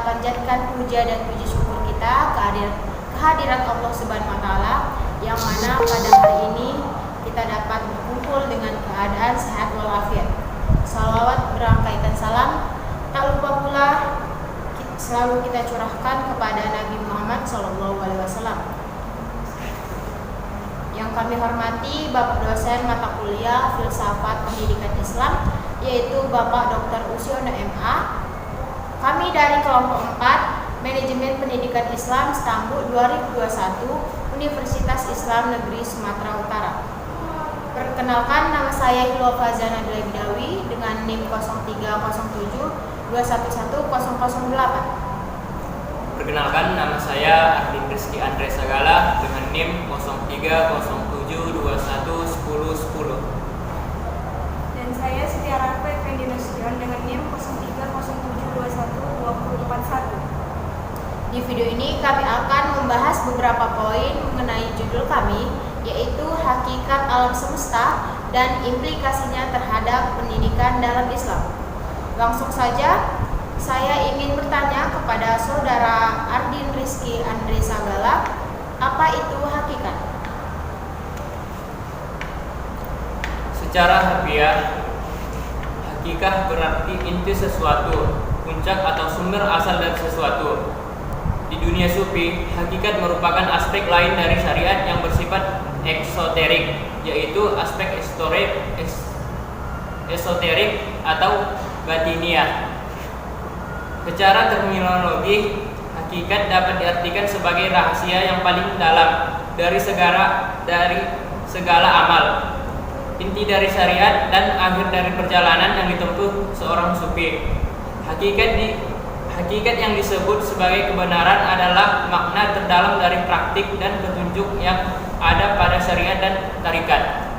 kita panjatkan puja dan puji syukur kita kehadirat Allah Subhanahu wa taala yang mana pada hari ini kita dapat berkumpul dengan keadaan sehat walafiat. Salawat berangkaikan salam tak lupa pula selalu kita curahkan kepada Nabi Muhammad SAW. Yang kami hormati Bapak dosen mata kuliah Filsafat Pendidikan Islam, yaitu Bapak Dr. Usiono MA. Kami dari kelompok 4 Manajemen Pendidikan Islam Stambul 2021 Universitas Islam Negeri Sumatera Utara. Perkenalkan, nama saya Hilwa Fazana Bidawi dengan NIM 0307211008. Perkenalkan, nama saya Ardin Rizky Andre Sagala dengan NIM 0307211010. Dan saya Setiara Effendi Nasution dengan NIM 0307212041. Di video ini kami akan membahas beberapa poin mengenai judul kami, yaitu hakikat alam semesta dan implikasinya terhadap pendidikan dalam Islam. Langsung saja, saya ingin bertanya kepada Saudara Ardin Rizky Andre Sagala, apa itu hakikat? Secara harfiah, hakikat berarti inti sesuatu, puncak atau sumber asal dari sesuatu. Di dunia sufi, hakikat merupakan aspek lain dari syariat yang bersifat eksoterik, yaitu aspek esoterik atau batiniah. Secara terminologi, hakikat dapat diartikan sebagai rahasia yang paling dalam dari segala amal, inti dari syariat dan akhir dari perjalanan yang ditempuh seorang sufi. Hakikat yang disebut sebagai kebenaran adalah makna terdalam dari praktik dan petunjuk yang ada pada syariat dan tarikat.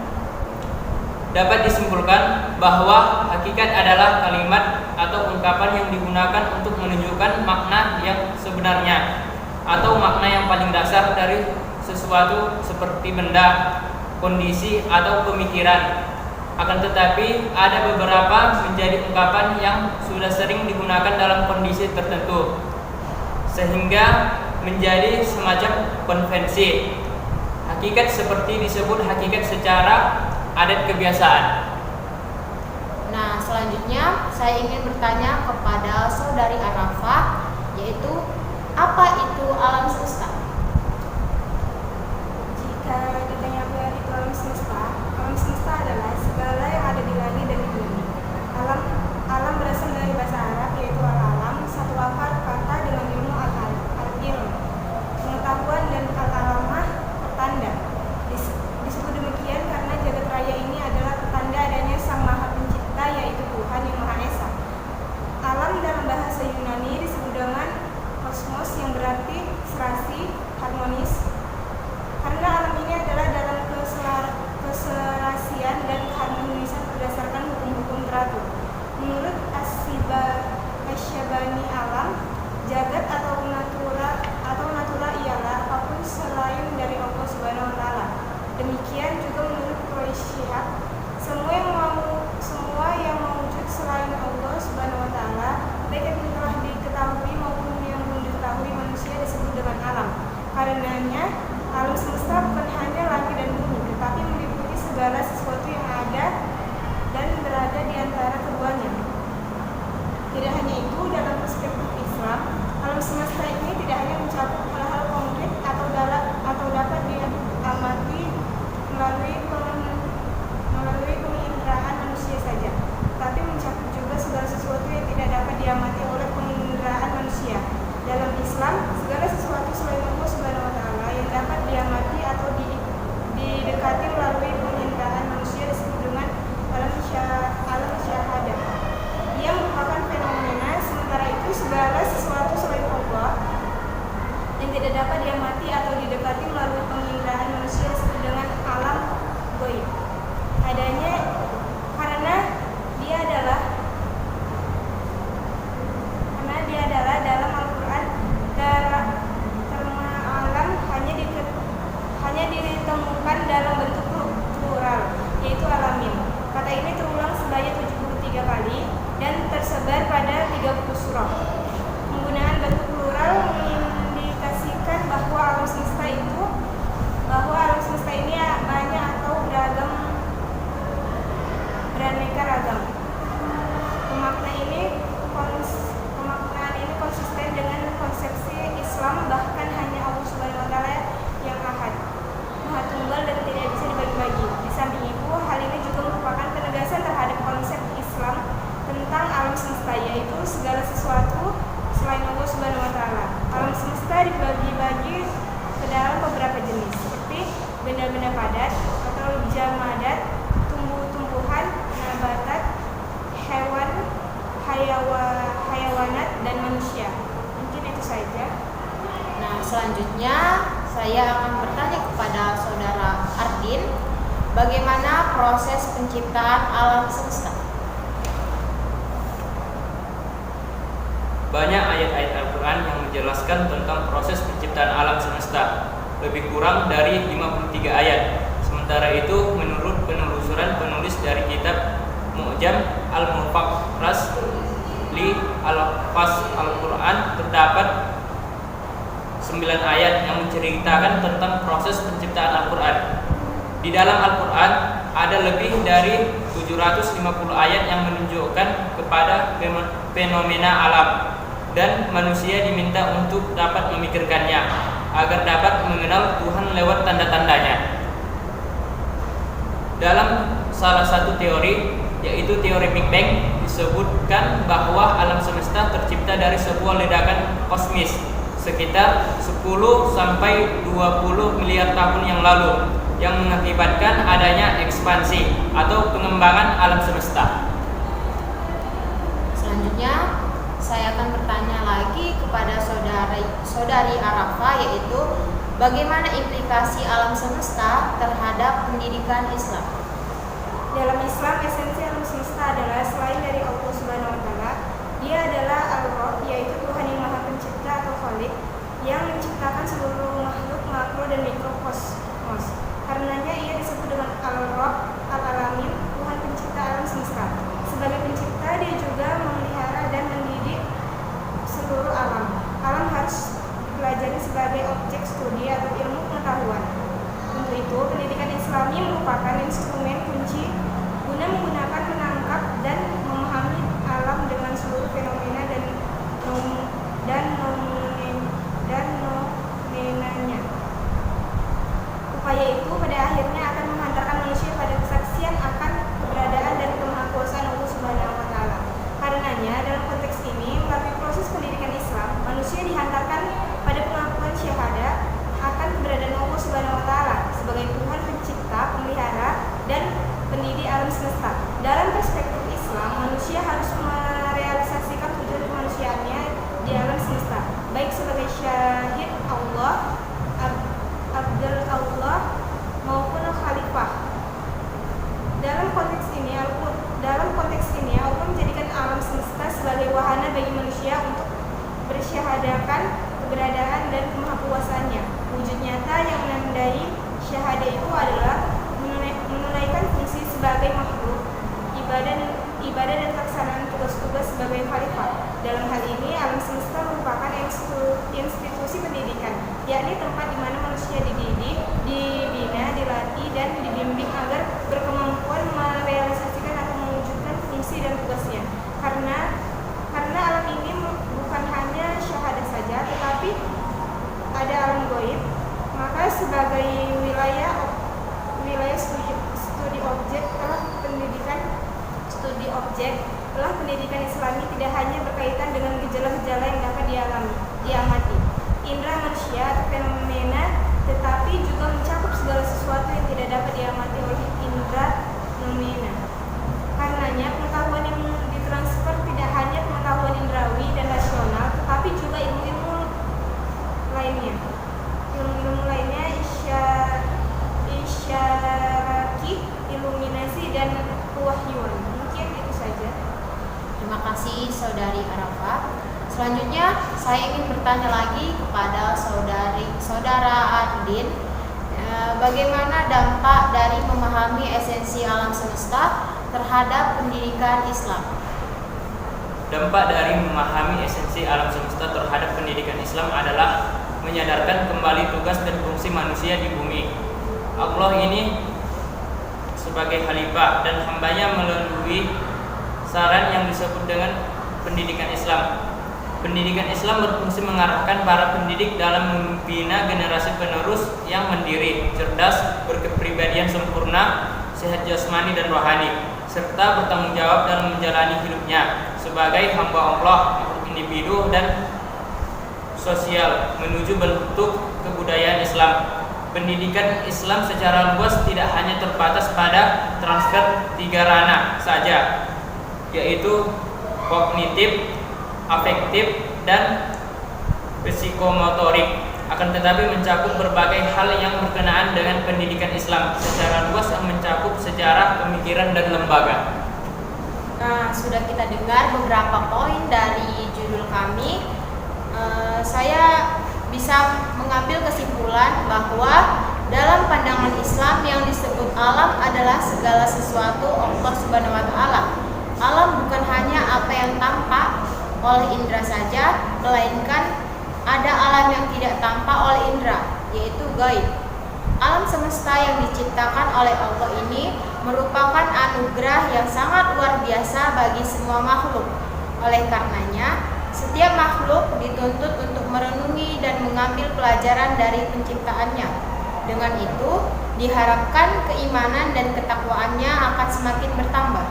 Dapat disimpulkan bahwa hakikat adalah kalimat atau ungkapan yang digunakan untuk menunjukkan makna yang sebenarnya atau makna yang paling dasar dari sesuatu seperti benda, kondisi, atau pemikiran. Akan tetapi ada beberapa menjadi ungkapan yang sudah sering digunakan dalam kondisi tertentu sehingga menjadi semacam konvensi. Hakikat seperti disebut hakikat secara adat kebiasaan. Nah, selanjutnya saya ingin bertanya kepada Saudari Arafah, yaitu apa itu alam semesta? Jika ditanya apa itu alam semesta adalah segala yang ada di langit dan di bumi. Alam berasal dari bahasa Arab, yaitu al-alam, satu akar kata dengan ilmu al-ilm, pengetahuan, dan al-alamah, pertanda. Disebut demikian karena jagat raya ini adalah pertanda adanya Sang Maha Pencipta, yaitu Tuhan yang Maha Esa. Alam dalam bahasa Yunani disebut benda-benda padat atau jamadat, tumbuh-tumbuhan, nabatat, hewan, hayawanat, dan manusia. Mungkin itu saja. Nah, selanjutnya saya akan bertanya kepada saudara Ardin, bagaimana proses penciptaan alam semesta? Banyak ayat-ayat Al-Quran yang menjelaskan tentang proses penciptaan alam semesta, lebih kurang dari 53 ayat. Sementara itu, menurut penelusuran penulis dari kitab Mu'jam Al-Mufassal li Al-Fas Al-Quran, terdapat 9 ayat yang menceritakan tentang proses penciptaan Al-Quran. Di dalam Al-Quran ada lebih dari 750 ayat yang menunjukkan kepada fenomena alam, dan manusia diminta untuk dapat memikirkannya agar dapat mengenal Tuhan lewat tanda-tandanya. Dalam salah satu teori, yaitu teori Big Bang, disebutkan bahwa alam semesta tercipta dari sebuah ledakan kosmis sekitar 10 sampai 20 miliar tahun yang lalu, yang mengakibatkan adanya ekspansi atau pengembangan alam semesta. Selanjutnya saya akan bertanya lagi kepada saudari Arafah, yaitu bagaimana implikasi alam semesta terhadap pendidikan Islam? Dalam Islam, esensi alam semesta adalah selain dari Allah Subhanahu wa Ta'ala, Dia adalah Al-Rabb, yaitu Tuhan yang Maha Pencipta atau Khalik, yang menciptakan seluruh makhluk makro dan mikrokosmos. Karenanya Ia disebut dengan Al-Rabb, Al-Alamin, Tuhan pencipta alam semesta. Sebagai pencipta, Dia juga memelihara dan mendidik seluruh alam. Alam harus dipelajari sebagai objek studi atau ilmu pengetahuan. Untuk itu, pendidikan Islami merupakan instrumen kunci guna menangkap dan memahami alam dengan seluruh fenomena dan nomenanya. Upaya itu pada akhirnya akan menghantarkan manusia pada kesaksian akan keberadaan dan kemahakuasaan Allah Subhanahu wa Ta'ala. Karenanya, dalam konteks ini, melalui proses pendidikan Islam, manusia dihantarkan pada pengakuan syahadat akan keberadaan Allah Subhanahu wa Ta'ala sebagai Tuhan pencipta, pemelihara, dan pendidik alam semesta. Dalam perspektif Islam, manusia harus merealisasikan tujuan kemanusiaannya di alam semesta, baik sebagai syahid Allah, abdul Allah, maupun khalifah. Dalam konteks ini, Allah menjadikan alam semesta sebagai wahana bagi manusia untuk bersyahadakan keberadaan dan kemahakuasaannya. Wujud nyata yang menandai syahadah itu adalah menunaikan fungsi sebagai makhluk, ibadah dan pelaksanaan tugas-tugas sebagai khalifah. Dalam hal ini, alam semesta merupakan institusi pendidikan, yakni tempat di mana manusia dididik, dibina, dilatih, dan dibimbing agar berkemampuan merealisasikan atau mewujudkan fungsi dan tugasnya. Karena alam ini bukan hanya syahadah saja, tetapi ada alam gaib, maka sebagai wilayah studi objek telah pendidikan Islami tidak hanya berkaitan dengan gejala-gejala yang dapat diamati indera manusia atau fenomena, tetapi juga mencakup segala sesuatu yang tidak dapat diamati oleh indera fenomena. Karenanya, pengetahuan yang ditransfer tidak hanya pengetahuan indrawi dan rasional, tetapi juga ilmu-ilmu lainnya. Ilmu-ilmu lainnya isyaraki, iluminasi, dan kewahyuan. Mungkin itu saja. Terima kasih saudari Arafah. Selanjutnya saya ingin bertanya lagi kepada saudara Ardin, bagaimana dampak dari memahami esensi alam semesta terhadap pendidikan Islam? Dampak dari memahami esensi alam semesta terhadap pendidikan Islam adalah menyadarkan kembali tugas dan fungsi manusia di bumi. Allah ini sebagai khalifah dan hambanya melalui saran yang disebut dengan pendidikan Islam. Pendidikan Islam berfungsi mengarahkan para pendidik dalam membina generasi penerus yang mandiri, cerdas, berkepribadian sempurna, sehat jasmani dan rohani, serta bertanggung jawab dalam menjalani hidupnya sebagai hamba Allah, individu dan sosial menuju bentuk kebudayaan Islam. pendidikan Islam secara luas tidak hanya terbatas pada transfer 3 ranah saja, yaitu kognitif, afektif, dan psikomotorik, akan tetapi mencakup berbagai hal yang berkenaan dengan pendidikan Islam secara luas yang mencakup sejarah, pemikiran, dan lembaga. Nah, sudah kita dengar beberapa poin dari judul kami. Saya bisa mengambil kesimpulan bahwa dalam pandangan Islam yang disebut alam adalah segala sesuatu Allah Subhanahu wa taala. Alam bukan hanya apa yang tampak oleh indera saja, melainkan ada alam yang tidak tampak oleh indera, yaitu gaib. Alam semesta yang diciptakan oleh Allah ini merupakan anugerah yang sangat luar biasa bagi semua makhluk. Oleh karenanya, setiap makhluk dituntut untuk merenungi dan mengambil pelajaran dari penciptaannya. Dengan itu, diharapkan keimanan dan ketakwaannya akan semakin bertambah.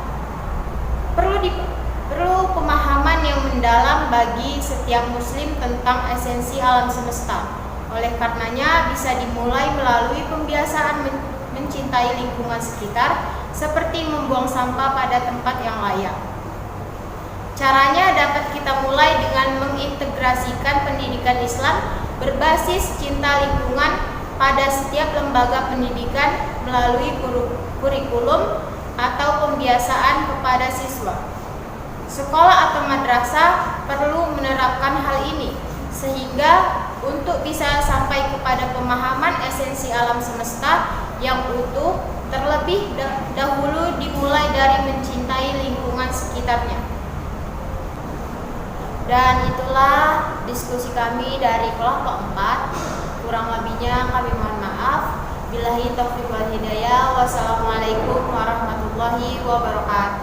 Perlu pemahaman yang mendalam bagi setiap muslim tentang esensi alam semesta. Oleh karenanya, bisa dimulai melalui pembiasaan mencintai lingkungan sekitar, seperti membuang sampah pada tempat yang layak. Caranya dapat kita mulai dengan mengintegrasikan pendidikan Islam berbasis cinta lingkungan pada setiap lembaga pendidikan melalui kurikulum atau pembiasaan kepada siswa. Sekolah atau madrasah perlu menerapkan hal ini sehingga untuk bisa sampai kepada pemahaman esensi alam semesta yang utuh, terlebih dahulu dimulai dari mencintai lingkungan sekitarnya. Dan itulah diskusi kami dari kelompok 4. Kurang lebihnya kami mohon maaf. Billahi taufiq wal hidayah. Wassalamualaikum warahmatullahi wabarakatuh.